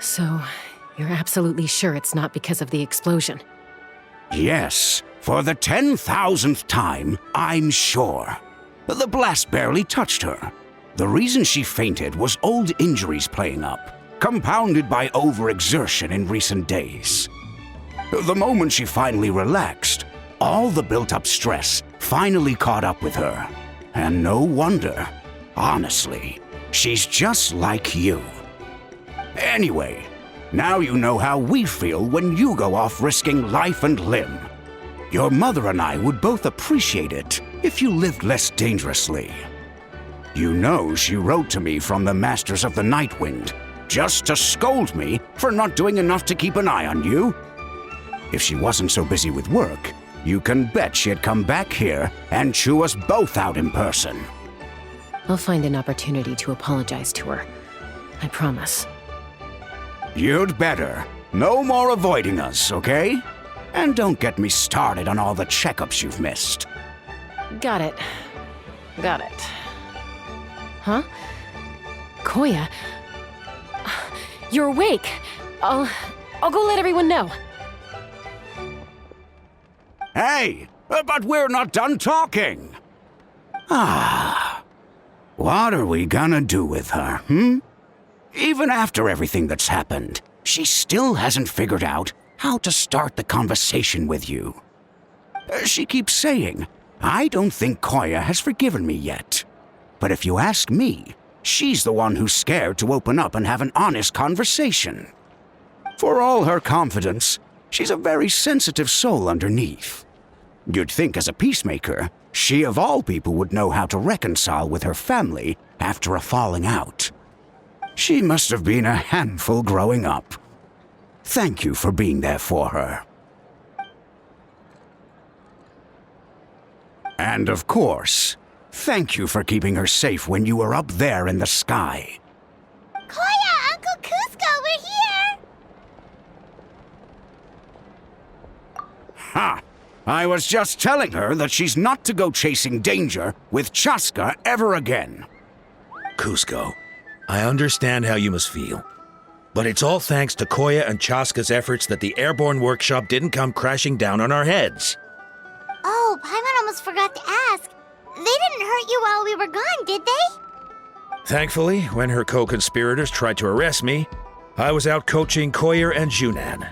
So, you're absolutely sure it's not because of the explosion? Yes, for the 10,000th time, I'm sure. The blast barely touched her. The reason she fainted was old injuries playing up, compounded by overexertion in recent days. The moment she finally relaxed, all the built-up stress finally caught up with her. And no wonder. Honestly, she's just like you. Anyway, now you know how we feel when you go off risking life and limb. Your mother and I would both appreciate it if you lived less dangerously. You know she wrote to me from the Masters of the Nightwind, just to scold me for not doing enough to keep an eye on you. If she wasn't so busy with work, you can bet she'd come back here and chew us both out in person. I'll find an opportunity to apologize to her. I promise. You'd better. No more avoiding us, okay? And don't get me started on all the checkups you've missed. Got it. Got it. Huh? Koya? You're awake! I'll go let everyone know. Hey, but we're not done talking. What are we gonna do with her, Even after everything that's happened, she still hasn't figured out how to start the conversation with you. She keeps saying, I don't think Koya has forgiven me yet. But if you ask me, she's the one who's scared to open up and have an honest conversation. For all her confidence, she's a very sensitive soul underneath. You'd think as a peacemaker, she of all people would know how to reconcile with her family after a falling out. She must have been a handful growing up. Thank you for being there for her. And of course, thank you for keeping her safe when you were up there in the sky. Koya, Uncle Cusco, we're here! Ha! I was just telling her that she's not to go chasing danger with Chaska ever again. Cusco, I understand how you must feel. But it's all thanks to Koya and Chaska's efforts that the airborne workshop didn't come crashing down on our heads. Oh, Paimon almost forgot to ask. They didn't hurt you while we were gone, did they? Thankfully, when her co-conspirators tried to arrest me, I was out coaching Koya and Junan.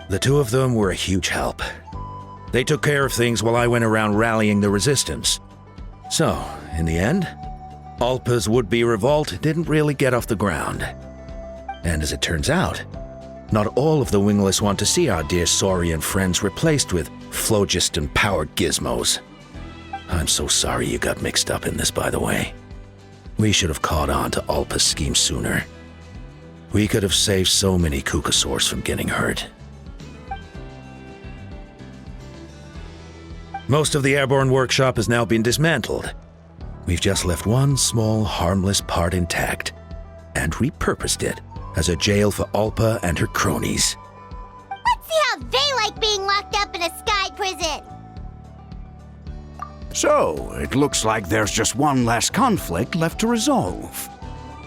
The two of them were a huge help. They took care of things while I went around rallying the resistance. So, in the end, Alpa's would-be revolt didn't really get off the ground. And as it turns out, not all of the wingless want to see our dear Saurian friends replaced with phlogiston-powered gizmos. I'm so sorry you got mixed up in this, by the way. We should have caught on to Alpa's scheme sooner. We could have saved so many Kukasaurs from getting hurt. Most of the airborne workshop has now been dismantled. We've just left one small, harmless part intact and repurposed it as a jail for Alpa and her cronies. Let's see how they like being locked up in a sky prison! So, it looks like there's just one last conflict left to resolve.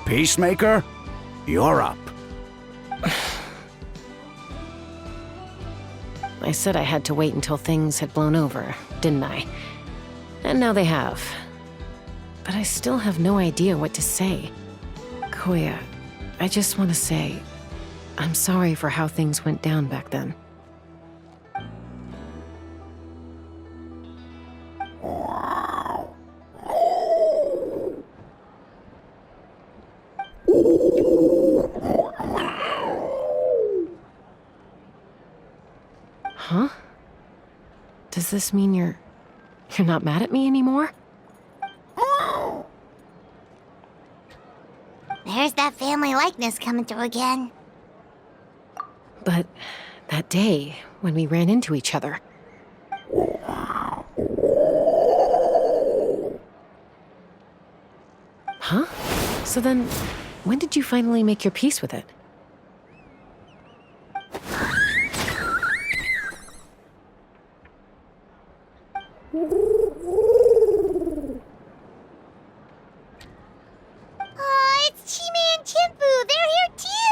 Peacemaker, you're up. I said I had to wait until things had blown over, didn't I? And now they have. But I still have no idea what to say. Koya, I just want to say, I'm sorry for how things went down back then. Huh? Does this mean you're not mad at me anymore? There's that family likeness coming through again. But that day, when we ran into each other... Huh? So then, when did you finally make your peace with it? Aw, it's Chime and Chimpu! They're here too!